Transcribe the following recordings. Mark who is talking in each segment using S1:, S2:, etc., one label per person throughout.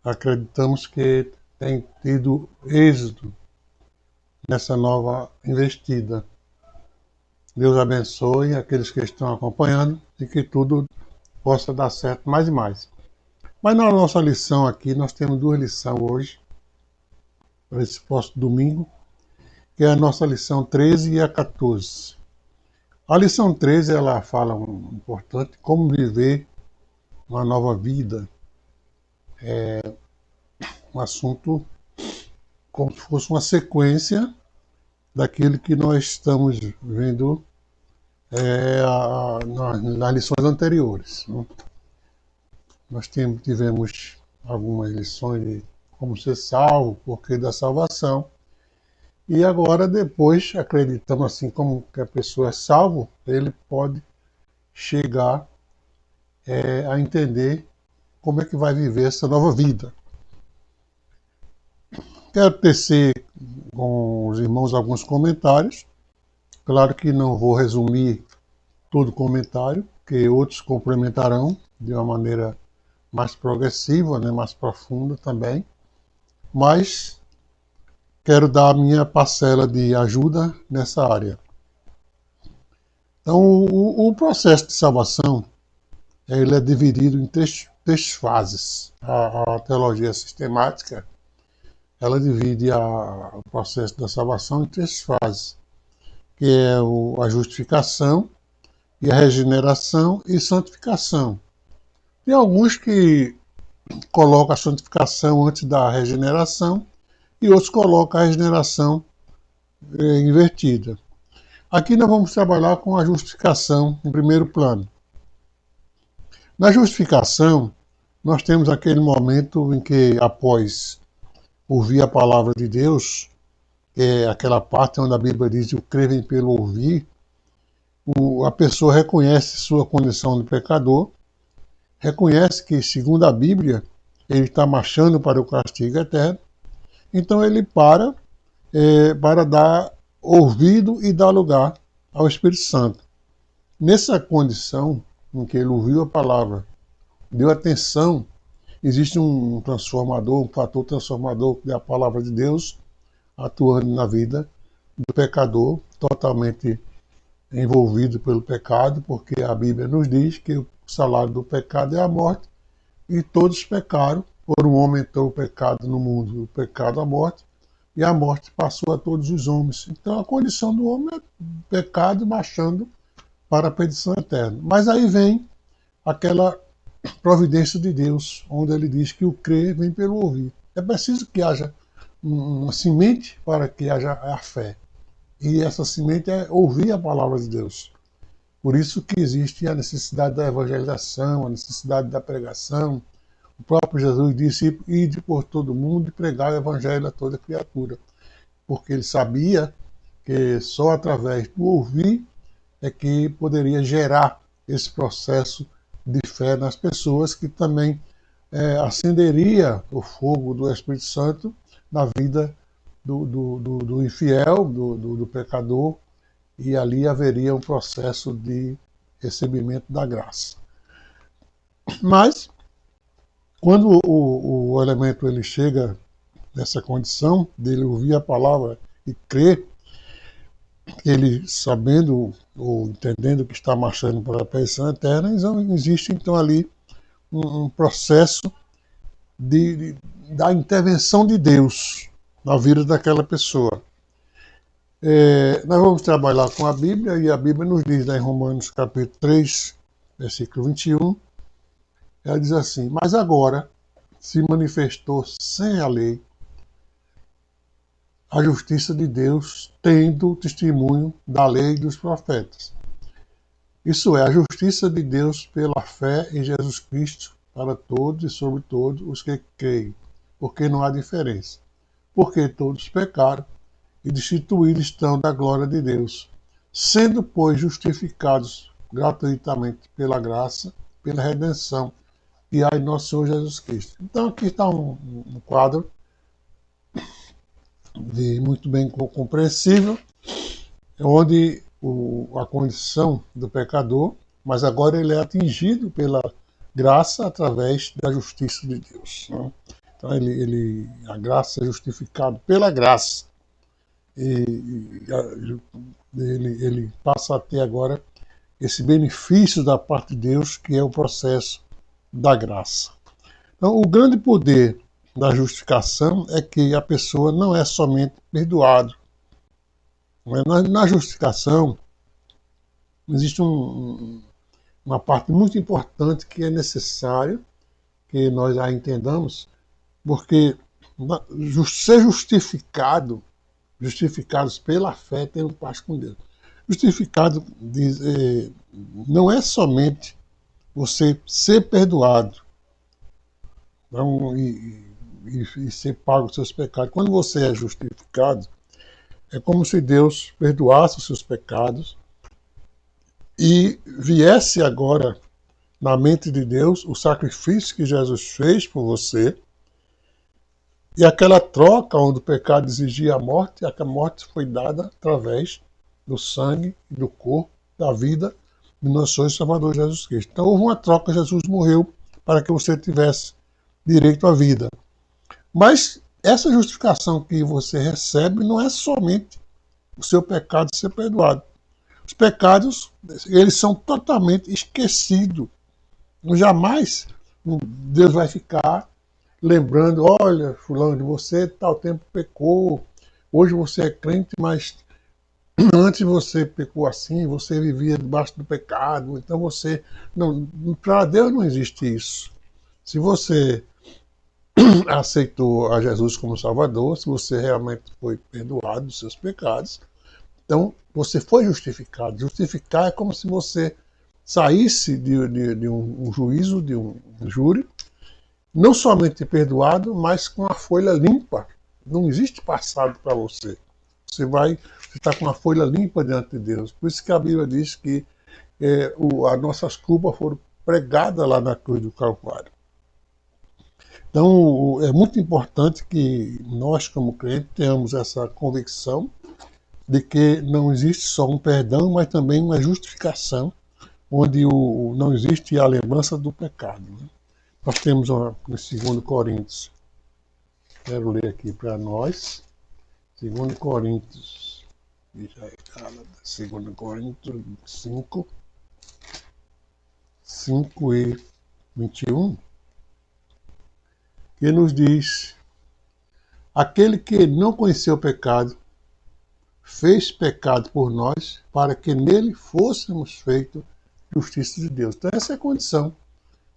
S1: acreditamos que tem tido êxito nessa nova investida. Deus abençoe aqueles que estão acompanhando e que tudo possa dar certo mais e mais. Mas na nossa lição aqui, nós temos duas lições hoje, para esse próximo domingo, que é a nossa lição 13 e a 14. A lição 13, ela fala importante, como viver uma nova vida. É um assunto como se fosse uma sequência daquilo que nós estamos vendo nas lições anteriores. Né? Nós tivemos algumas lições de como ser salvo, porquê da salvação. E agora, depois, acreditamos assim, como que a pessoa é salvo, ele pode chegar a entender como é que vai viver essa nova vida. Quero tecer com os irmãos alguns comentários. Claro que não vou resumir todo o comentário, porque outros complementarão de uma maneira mais progressiva, né, mais profunda também. Mas quero dar a minha parcela de ajuda nessa área. Então, o processo de salvação ele é dividido em três fases. A teologia sistemática ela divide o processo da salvação em três fases, que é a justificação, e a regeneração e santificação. Tem alguns que colocam a santificação antes da regeneração e outros colocam a regeneração invertida. Aqui nós vamos trabalhar com a justificação em primeiro plano. Na justificação, nós temos aquele momento em que, após ouvir a palavra de Deus, é aquela parte onde a Bíblia diz que o crer vem pelo ouvir, a pessoa reconhece sua condição de pecador, reconhece que, segundo a Bíblia, ele está marchando para o castigo eterno, então ele para dar ouvido e dar lugar ao Espírito Santo. Nessa condição em que ele ouviu a palavra, deu atenção, existe um transformador, um fator transformador que é a palavra de Deus atuando na vida do pecador, totalmente envolvido pelo pecado, porque a Bíblia nos diz que o salário do pecado é a morte, e todos pecaram, por um homem entrou o pecado no mundo, o pecado a morte, e a morte passou a todos os homens. Então a condição do homem é pecado marchando para a perdição eterna. Mas aí vem aquela providência de Deus, onde ele diz que o crer vem pelo ouvir. É preciso que haja uma semente para que haja a fé. E essa semente é ouvir a palavra de Deus. Por isso que existe a necessidade da evangelização, a necessidade da pregação. O próprio Jesus disse, ide por todo mundo e pregar o evangelho a toda criatura. Porque ele sabia que só através do ouvir é que poderia gerar esse processo de fé nas pessoas, que também acenderia o fogo do Espírito Santo na vida do infiel, do pecador, e ali haveria um processo de recebimento da graça. Mas, quando o elemento ele chega nessa condição dele ouvir a palavra e crer, ele sabendo ou entendendo que está marchando para a perdição eterna, existe então ali um processo da intervenção de Deus na vida daquela pessoa. Nós vamos trabalhar com a Bíblia, e a Bíblia nos diz lá em Romanos capítulo 3, versículo 21, ela diz assim, mas agora se manifestou sem a lei a justiça de Deus, tendo o testemunho da lei e dos profetas. Isso é, a justiça de Deus pela fé em Jesus Cristo para todos e sobre todos os que creem, porque não há diferença. Porque todos pecaram e destituídos estão da glória de Deus, sendo, pois, justificados gratuitamente pela graça, pela redenção que há em nosso Senhor Jesus Cristo. Então aqui está um quadro muito bem compreensível, onde a condição do pecador, mas agora ele é atingido pela graça através da justiça de Deus. Né? Então, a graça é justificado pela graça. Ele passa a ter agora esse benefício da parte de Deus, que é o processo da graça. Então, o grande poder da justificação é que a pessoa não é somente perdoada. Na justificação, existe uma parte muito importante que é necessário que nós a entendamos, porque ser justificados pela fé, temos paz com Deus. Justificado não é somente você ser perdoado, não, e ser pago os seus pecados. Quando você é justificado, é como se Deus perdoasse os seus pecados e viesse agora na mente de Deus o sacrifício que Jesus fez por você, e aquela troca onde o pecado exigia a morte foi dada através do sangue, do corpo, da vida de nosso Senhor e Salvador Jesus Cristo. Então houve uma troca, Jesus morreu para que você tivesse direito à vida. Mas essa justificação que você recebe não é somente o seu pecado ser perdoado. Os pecados, eles são totalmente esquecidos. Jamais Deus vai ficar lembrando, olha, fulano, você tal tempo pecou, hoje você é crente, mas antes você pecou assim, você vivia debaixo do pecado, então você... Não, para Deus não existe isso. Se você aceitou a Jesus como Salvador, se você realmente foi perdoado dos seus pecados, então você foi justificado. Justificar é como se você saísse de um juízo, de um júri, não somente perdoado, mas com a folha limpa. Não existe passado para você. Você está com a folha limpa diante de Deus. Por isso que a Bíblia diz que as nossas culpas foram pregadas lá na cruz do Calvário. Então, é muito importante que nós, como crentes, tenhamos essa convicção de que não existe só um perdão, mas também uma justificação, onde não existe a lembrança do pecado. Né? Nós temos no 2 Coríntios, quero ler aqui para nós, 2 Coríntios, 2 Coríntios 5, 5 e 21, que nos diz: aquele que não conheceu o pecado, fez pecado por nós, para que nele fôssemos feitos justiça de Deus. Então essa é a condição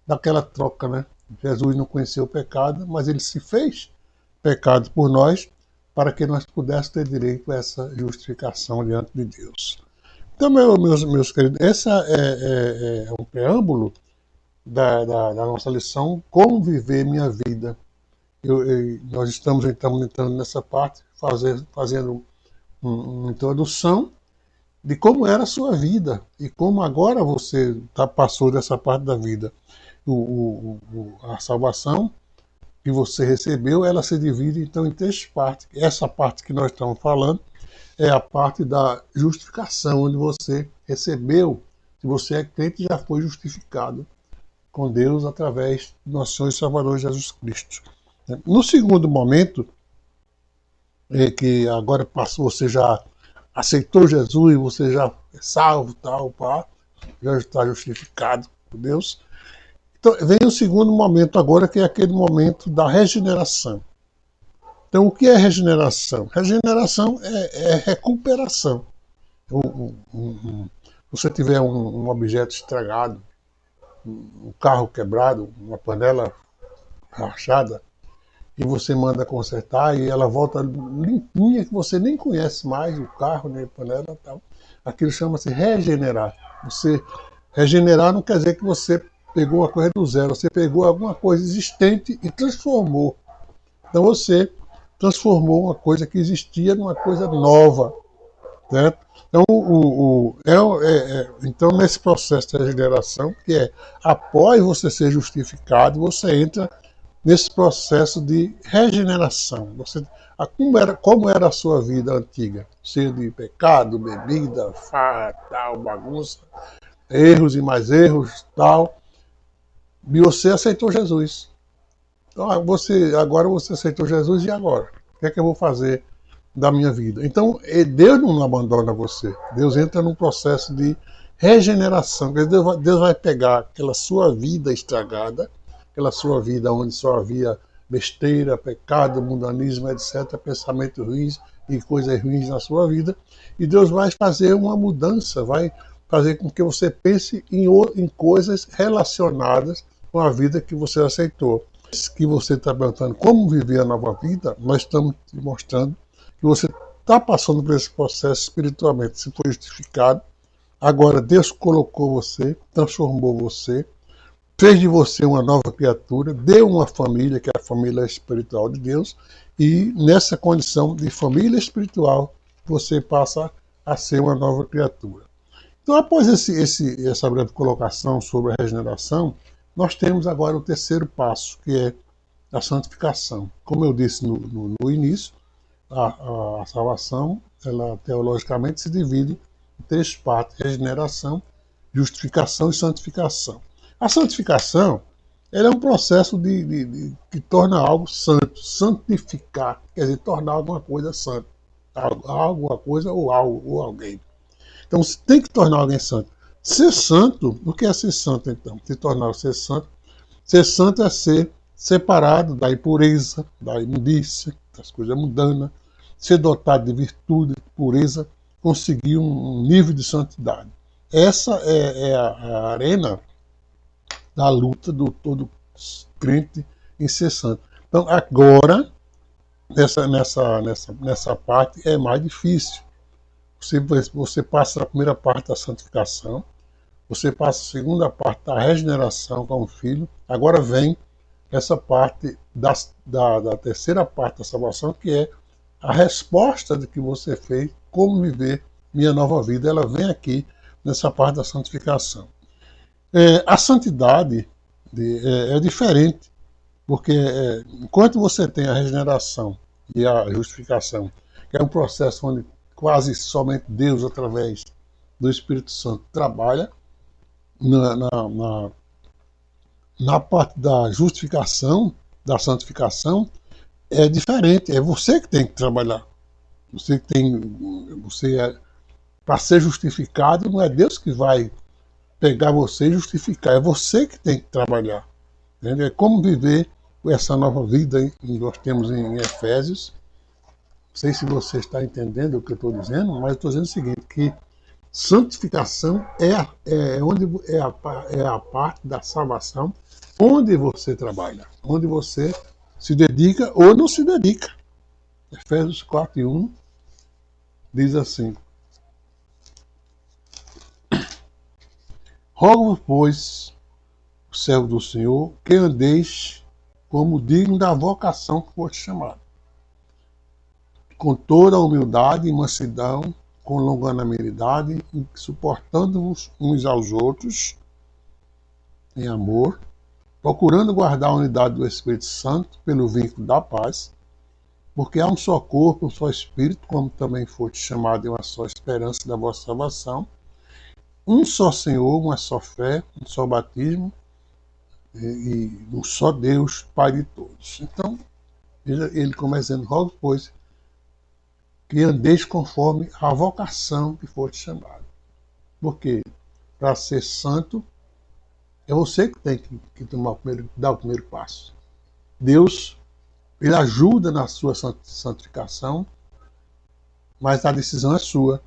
S1: daquela troca, né? Jesus não conheceu o pecado, mas ele se fez pecado por nós, para que nós pudéssemos ter direito a essa justificação diante de Deus. Então, meus queridos, esse é um preâmbulo da nossa lição, como viver minha vida. Nós estamos então entrando nessa parte, fazendo uma introdução de como era a sua vida e como agora você passou dessa parte da vida. A salvação que você recebeu, ela se divide então em 3 partes. Essa parte que nós estamos falando é a parte da justificação, onde você recebeu, se você é crente, já foi justificado com Deus através do nosso Senhor e Salvador Jesus Cristo. No segundo momento, que agora passou, você já aceitou Jesus, você já é salvo, já está justificado por Deus. Então, vem o segundo momento agora, que é aquele momento da regeneração. Então, o que é regeneração? Regeneração é recuperação. Se você tiver um objeto estragado, um carro quebrado, uma panela rachada, e você manda consertar e ela volta limpinha, que você nem conhece mais o carro, nem a panela e tal. Aquilo chama-se regenerar. Você regenerar não quer dizer que você pegou uma coisa do zero, você pegou alguma coisa existente e transformou. Então você transformou uma coisa que existia numa coisa nova. Certo? Então, então, nesse processo de regeneração, que é após você ser justificado, você entra nesse processo de regeneração. Como era a sua vida antiga? Cheia de pecado, bebida, farra, tal, bagunça, erros e mais erros, tal. E você aceitou Jesus. Agora você aceitou Jesus, e agora? O que é que eu vou fazer da minha vida? Então, Deus não abandona você. Deus entra num processo de regeneração. Deus vai pegar aquela sua vida estragada, aquela sua vida onde só havia besteira, pecado, mundanismo, etc., pensamentos ruins e coisas ruins na sua vida, e Deus vai fazer uma mudança, vai fazer com que você pense em coisas relacionadas com a vida que você aceitou. Que você está perguntando como viver a nova vida, nós estamos te mostrando que você está passando por esse processo espiritualmente, se foi justificado. Agora Deus colocou você, transformou você, fez de você uma nova criatura, deu uma família, que é a família espiritual de Deus, e nessa condição de família espiritual, você passa a ser uma nova criatura. Então, após essa breve colocação sobre a regeneração, nós temos agora o terceiro passo, que é a santificação. Como eu disse no início, a salvação, ela teologicamente se divide em três partes: regeneração, justificação e santificação. A santificação, ela é um processo que torna algo santo, santificar, quer dizer, tornar alguma coisa santa, alguma coisa ou algo ou alguém. Então, você tem que tornar alguém santo. Ser santo, o que é ser santo então? Se tornar ser santo. Ser santo é ser separado da impureza, da imundícia, das coisas mundanas, ser dotado de virtude, de pureza, conseguir um nível de santidade. Essa é a arena da luta do todo crente em ser santo. Então, agora, nessa parte, é mais difícil. Você passa a primeira parte da santificação, você passa a segunda parte da regeneração com o filho, agora vem essa parte da terceira parte da salvação, que é a resposta de que você fez, como viver minha nova vida. Ela vem aqui nessa parte da santificação. A santidade é diferente, porque enquanto você tem a regeneração e a justificação, que é um processo onde quase somente Deus, através do Espírito Santo, trabalha, na parte da justificação, da santificação, é diferente. É você que tem que trabalhar. Para ser justificado, não é Deus que vai pegar você e justificar. É você que tem que trabalhar. Entendeu? É como viver essa nova vida que nós temos em Efésios. Não sei se você está entendendo o que eu estou dizendo, mas eu estou dizendo o seguinte, que santificação é a parte da salvação onde você trabalha, onde você se dedica ou não se dedica. Efésios 4:1 diz assim: Rogo-vos, pois, servo do Senhor, que andeis como digno da vocação que foste chamado, com toda a humildade e mansidão, com longanimidade, suportando-vos uns aos outros em amor, procurando guardar a unidade do Espírito Santo pelo vínculo da paz, porque há um só corpo, um só Espírito, como também foste chamado em uma só esperança da vossa salvação, um só Senhor, uma só fé, um só batismo e um só Deus, Pai de todos. Então, ele começa dizendo: rogo, pois, que andeis conforme a vocação que foste chamado. Porque para ser santo, é você que tem que dar o primeiro passo. Deus, ele ajuda na sua santificação, mas a decisão é sua.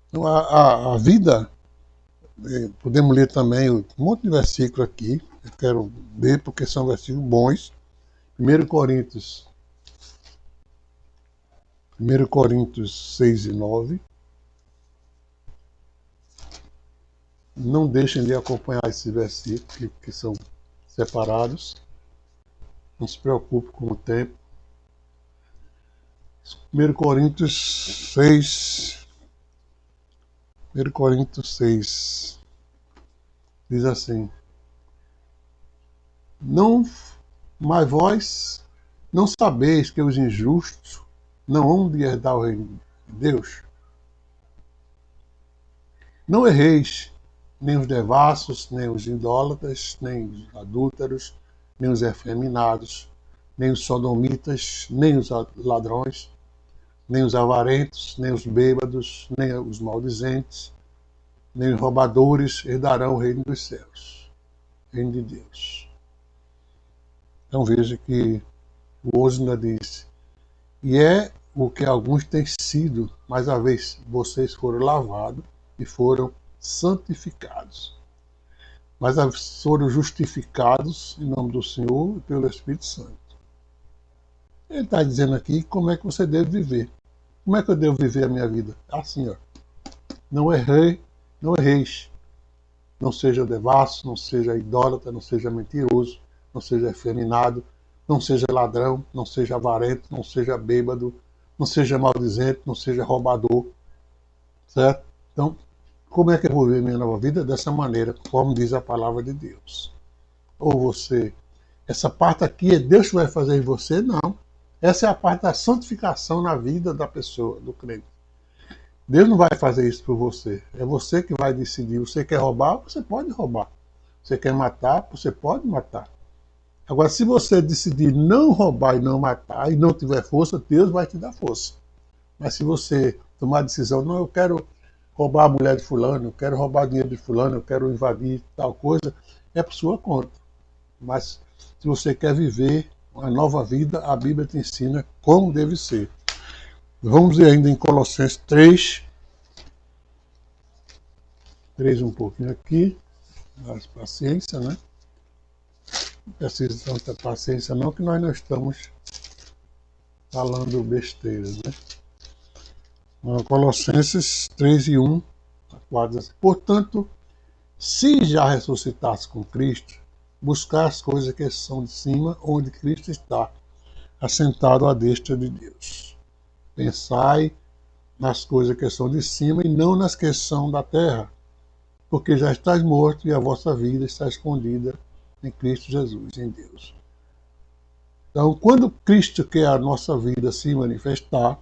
S1: Então, a vida, podemos ler também um monte de versículos aqui, eu quero ler porque são versículos bons. 1 Coríntios 6:9. Não deixem de acompanhar esses versículos que são separados. Não se preocupe com o tempo. 1 Coríntios 6. 1 Coríntios 6 diz assim: Não, mas vós não sabeis que os injustos não hão de herdar o reino de Deus? Não erreis, nem os devassos, nem os idólatras, nem os adúlteros, nem os efeminados, nem os sodomitas, nem os ladrões, nem os avarentos, nem os bêbados, nem os maldizentes, nem os roubadores herdarão o reino dos céus, o reino de Deus. Então veja que o 11 ainda diz, e é o que alguns têm sido, mas a vez vocês foram lavados e foram santificados. Mas foram justificados em nome do Senhor e pelo Espírito Santo. Ele está dizendo aqui como é que você deve viver. Como é que eu devo viver a minha vida? Assim, ó. Não erreis. Não seja devasso, não seja idólatra, não seja mentiroso, não seja efeminado, não seja ladrão, não seja avarento, não seja bêbado, não seja maldizente, não seja roubador. Certo? Então, como é que eu vou viver minha nova vida? Dessa maneira, conforme diz a palavra de Deus. Ou você, essa parte aqui é Deus que vai fazer em você? Não. Essa é a parte da santificação na vida da pessoa, do crente. Deus não vai fazer isso por você. É você que vai decidir. Você quer roubar? Você pode roubar. Você quer matar? Você pode matar. Agora, se você decidir não roubar e não matar, e não tiver força, Deus vai te dar força. Mas se você tomar a decisão, não, eu quero roubar a mulher de fulano, eu quero roubar dinheiro de fulano, eu quero invadir tal coisa, é por sua conta. Mas se você quer viver uma nova vida, a Bíblia te ensina como deve ser. Vamos ver ainda em Colossenses 3 um pouquinho aqui, mais paciência, né? Não precisa de tanta paciência não, que nós não estamos falando besteiras, né? Colossenses 3:1 a 4 diz assim, portanto, se já ressuscitasse com Cristo, buscar as coisas que são de cima, onde Cristo está, assentado à destra de Deus. Pensai nas coisas que são de cima e não nas que são da terra, porque já estáis mortos e a vossa vida está escondida em Cristo Jesus, em Deus. Então, quando Cristo quer a nossa vida se manifestar,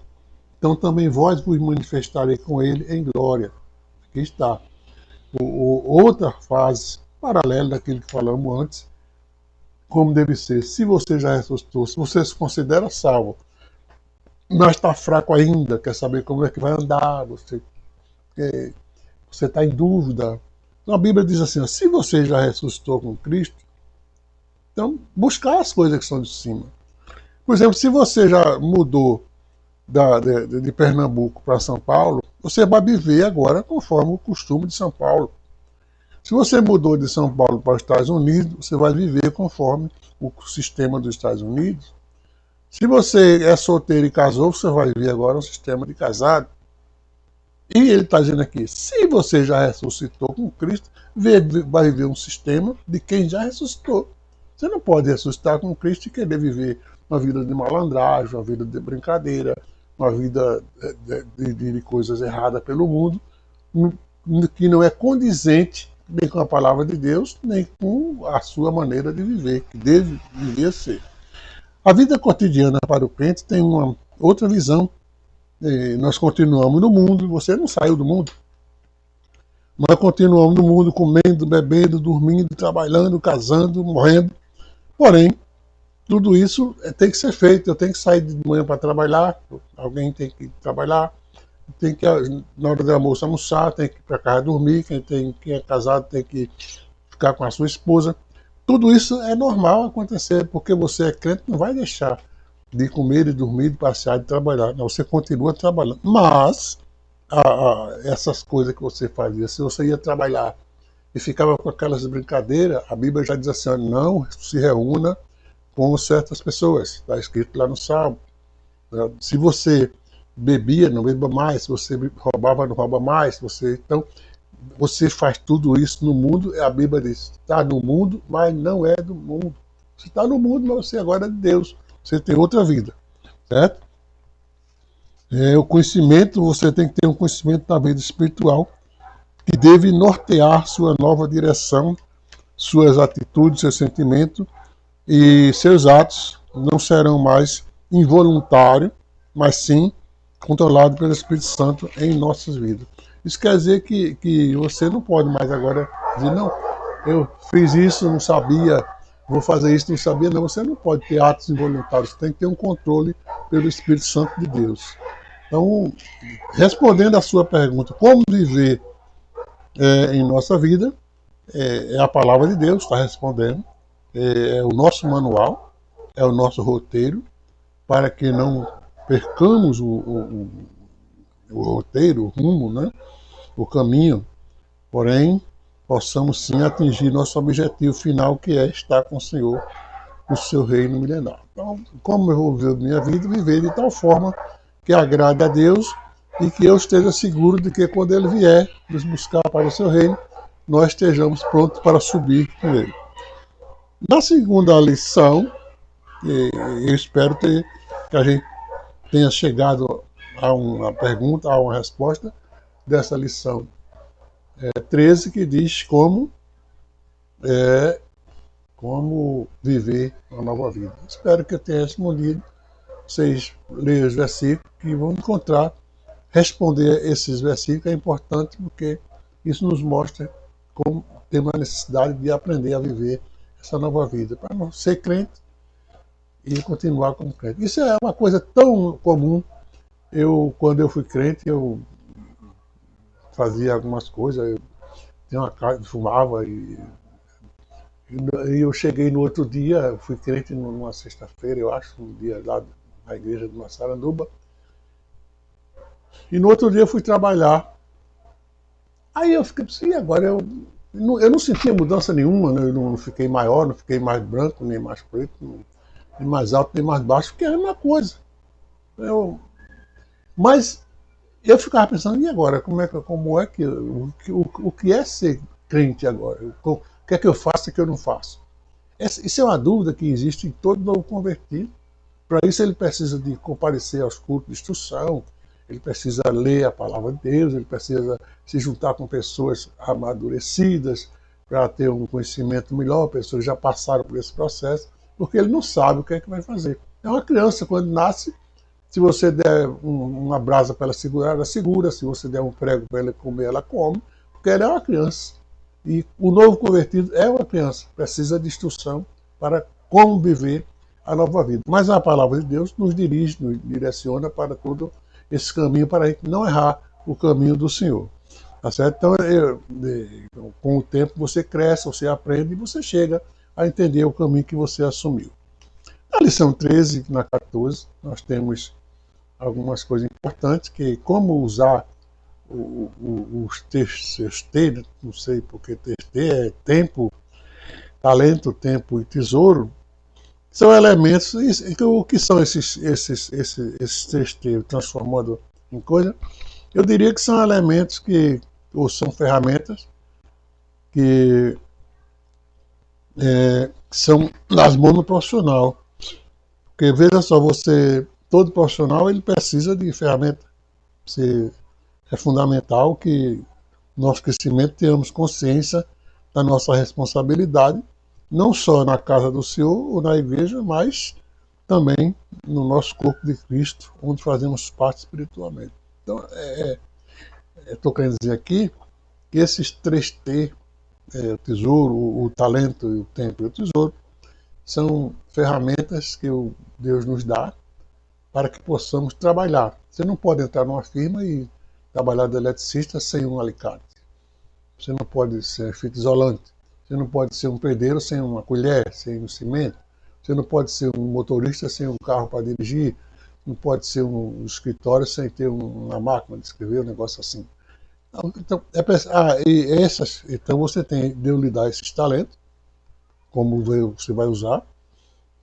S1: então também vós vos manifestarei com ele em glória. Aqui está. Outra fase paralela daquilo que falamos antes, como deve ser. Se você já ressuscitou, se você se considera salvo, mas está fraco ainda, quer saber como é que vai andar, você está em dúvida. Então a Bíblia diz assim, ó, se você já ressuscitou com Cristo, então buscar as coisas que são de cima. Por exemplo, se você já mudou de Pernambuco para São Paulo, você vai viver agora conforme o costume de São Paulo. Se você mudou de São Paulo para os Estados Unidos, você vai viver conforme o sistema dos Estados Unidos. Se você é solteiro e casou, você vai viver agora um sistema de casado. E ele está dizendo aqui, se você já ressuscitou com Cristo, vai viver um sistema de quem já ressuscitou. Você não pode ressuscitar com Cristo e querer viver uma vida de malandragem, uma vida de brincadeira, uma vida de coisas erradas pelo mundo, que não é condizente nem com a palavra de Deus, nem com a sua maneira de viver, que deveria ser. A vida cotidiana para o crente tem uma outra visão. Nós continuamos no mundo, você não saiu do mundo. Nós continuamos no mundo comendo, bebendo, dormindo, trabalhando, casando, morrendo. Porém, tudo isso tem que ser feito. Eu tenho que sair de manhã para trabalhar, alguém tem que trabalhar, tem que, na hora do almoço, almoçar, tem que ir para casa dormir, quem é casado tem que ficar com a sua esposa. Tudo isso é normal acontecer, porque você é crente, não vai deixar de comer, de dormir, de passear, de trabalhar. Não, você continua trabalhando. Mas, essas coisas que você fazia, se você ia trabalhar e ficava com aquelas brincadeiras, a Bíblia já diz assim, não se reúna com certas pessoas. Está escrito lá no Salmo. Se você bebia, não beba mais. Se você roubava, não rouba mais. Então, você faz tudo isso no mundo, a Bíblia diz, está no mundo, mas não é do mundo. Você está no mundo, mas você agora é de Deus. Você tem outra vida, certo? O conhecimento, você tem que ter um conhecimento da vida espiritual que deve nortear sua nova direção, suas atitudes, seus sentimentos e seus atos não serão mais involuntários, mas sim controlados pelo Espírito Santo em nossas vidas. Isso quer dizer que você não pode mais agora dizer, não, eu fiz isso, não sabia, vou fazer isso, não sabia, não. Você não pode ter atos involuntários, você tem que ter um controle pelo Espírito Santo de Deus. Então, respondendo à sua pergunta, como viver em nossa vida, é a palavra de Deus, está respondendo, é o nosso manual, é o nosso roteiro, para que não percamos o roteiro, o rumo, né? O caminho, porém, possamos sim atingir nosso objetivo final, que é estar com o Senhor no seu reino milenar. Então, como eu vou viver minha vida, viver de tal forma que agrade a Deus e que eu esteja seguro de que quando Ele vier nos buscar para o seu reino, nós estejamos prontos para subir com Ele. Na segunda lição, eu espero que a gente tenha chegado a uma pergunta, a uma resposta dessa lição 13, que diz como viver uma nova vida. Espero que eu tenha respondido. Vocês leiam os versículos que vão encontrar, responder esses versículos é importante, porque isso nos mostra como temos a necessidade de aprender a viver essa nova vida, para não ser crente e continuar como crente. Isso é uma coisa tão comum. Quando eu fui crente, eu fazia algumas coisas, eu tinha uma casa, fumava e eu cheguei no outro dia, fui crente numa sexta-feira, eu acho, um dia lá na igreja de Massaranduba, e no outro dia eu fui trabalhar. Aí eu fiquei assim, agora eu não sentia mudança nenhuma, né? Eu não fiquei maior, não fiquei mais branco, nem mais preto, nem mais alto, nem mais baixo, porque é a mesma coisa. Mas eu ficava pensando, e agora? Como é que o que é ser crente agora? O que é que eu faço e o que eu não faço? Isso é uma dúvida que existe em todo novo convertido. Para isso ele precisa de comparecer aos cultos de instrução, ele precisa ler a palavra de Deus, ele precisa se juntar com pessoas amadurecidas para ter um conhecimento melhor, pessoas que já passaram por esse processo, porque ele não sabe o que é que vai fazer. É uma criança, quando nasce, se você der uma brasa para ela segurar, ela segura, se você der um prego para ela comer, ela come, porque ela é uma criança. E o novo convertido é uma criança, precisa de instrução para como viver a nova vida. Mas a palavra de Deus nos dirige, nos direciona para todo esse caminho, para a gente não errar o caminho do Senhor. Tá certo? Então, com o tempo você cresce, você aprende e você chega a entender o caminho que você assumiu. Na lição 13, na 14, nós temos algumas coisas importantes, que como usar os seus T, não sei porque T é tempo, talento, tempo e tesouro, são elementos. O que são esses 3T transformando em coisa? Eu diria que são elementos ou são ferramentas que são nas mãos do profissional. Porque veja só, todo profissional ele precisa de ferramenta. É fundamental que nosso crescimento tenhamos consciência da nossa responsabilidade, não só na casa do Senhor ou na igreja, mas também no nosso corpo de Cristo, onde fazemos parte espiritualmente. Então, estou querendo dizer aqui que esses 3T, o tesouro, o talento, o tempo e o tesouro, são ferramentas que Deus nos dá para que possamos trabalhar. Você não pode entrar numa firma e trabalhar de eletricista sem um alicate. Você não pode ser fita isolante. Você não pode ser um pedreiro sem uma colher, sem um cimento. Você não pode ser um motorista sem um carro para dirigir. Não pode ser um escritório sem ter uma máquina de escrever, um negócio assim. Então, então você tem de lhe dar esses talentos, como você vai usar,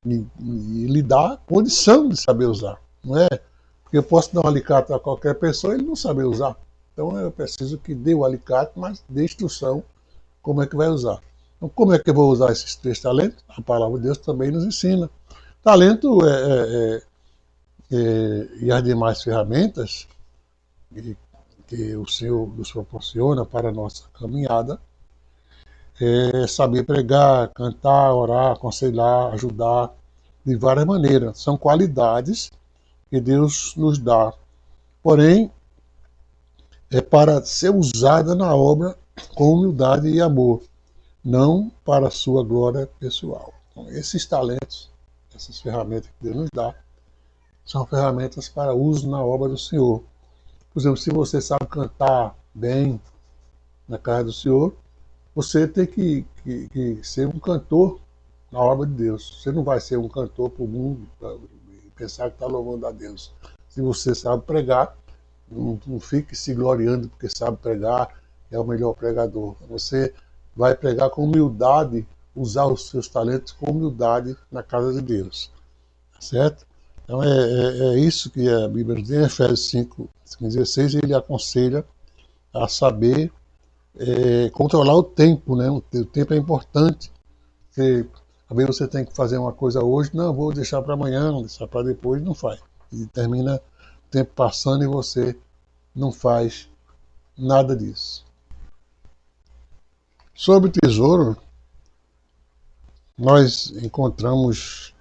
S1: e lhe dar a condição de saber usar. Não é? Porque eu posso dar um alicate a qualquer pessoa e ele não saber usar. Então eu preciso que dê o alicate, mas dê instrução como é que vai usar. Então como é que eu vou usar esses 3 talentos? A palavra de Deus também nos ensina. Talento e as demais ferramentas que o Senhor nos proporciona para a nossa caminhada é saber pregar, cantar, orar, aconselhar, ajudar, de várias maneiras. São qualidades que Deus nos dá. Porém, é para ser usada na obra com humildade e amor, não para a sua glória pessoal. Então, esses talentos, essas ferramentas que Deus nos dá, são ferramentas para uso na obra do Senhor. Por exemplo, se você sabe cantar bem na casa do Senhor, você tem que ser um cantor na obra de Deus. Você não vai ser um cantor para o mundo, e pensar que está louvando a Deus. Se você sabe pregar, não fique se gloriando porque sabe pregar, é o melhor pregador. Você vai pregar com humildade, usar os seus talentos com humildade na casa de Deus. Certo? Então é isso que a Bíblia diz em Efésios 5:16, ele aconselha a saber controlar o tempo, né? O tempo é importante. Porque, às vezes você tem que fazer uma coisa hoje, não, vou deixar para amanhã, vou deixar para depois, não faz. E termina o tempo passando e você não faz nada disso. Sobre o tesouro, nós encontramos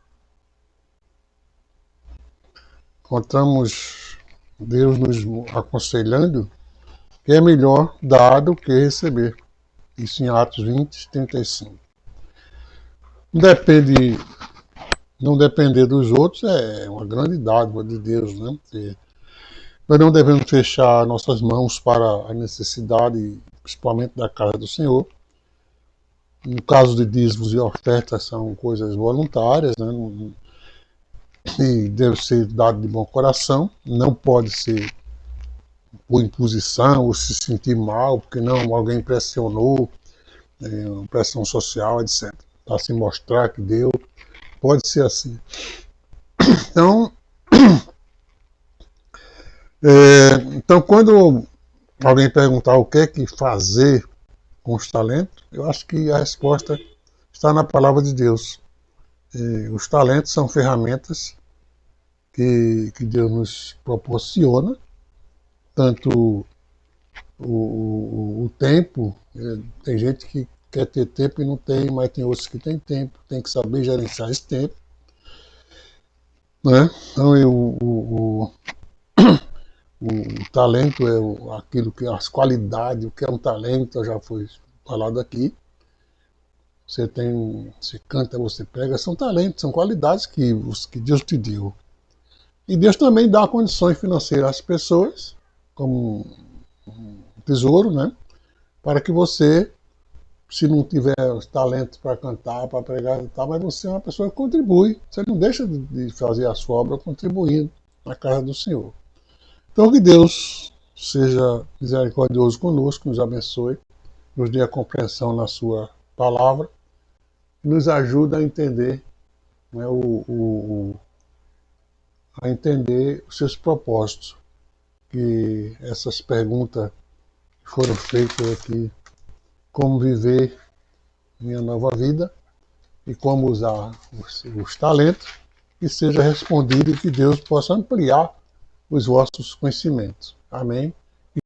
S1: Deus nos aconselhando que é melhor dar do que receber. Isso em Atos 20:35. Não depender dos outros é uma grande dádiva de Deus, né? Nós não devemos fechar nossas mãos para a necessidade, principalmente da casa do Senhor. No caso de dízimos e ofertas, são coisas voluntárias, né? E deve ser dado de bom coração, não pode ser por imposição ou se sentir mal, porque não, alguém pressionou, pressão social, etc. Para se mostrar que deu, pode ser assim. Então, quando alguém perguntar o que é que fazer com os talentos, eu acho que a resposta está na palavra de Deus. Os talentos são ferramentas que Deus nos proporciona, tanto o tempo, tem gente que quer ter tempo e não tem, mas tem outros que têm tempo, tem que saber gerenciar esse tempo. Né? Então, o talento é aquilo que as qualidades, o que é um talento, já foi falado aqui. Você canta, você prega, são talentos, são qualidades que Deus te deu. E Deus também dá condições financeiras às pessoas, como um tesouro, né? Para que você, se não tiver os talentos para cantar, para pregar e tal, mas você é uma pessoa que contribui. Você não deixa de fazer a sua obra contribuindo na casa do Senhor. Então que Deus seja misericordioso conosco, nos abençoe, nos dê a compreensão na sua palavra, e nos ajude a entender, né, a entender os seus propósitos. Que essas perguntas que foram feitas aqui, como viver minha nova vida e como usar os talentos, que seja respondido e que Deus possa ampliar os vossos conhecimentos. Amém?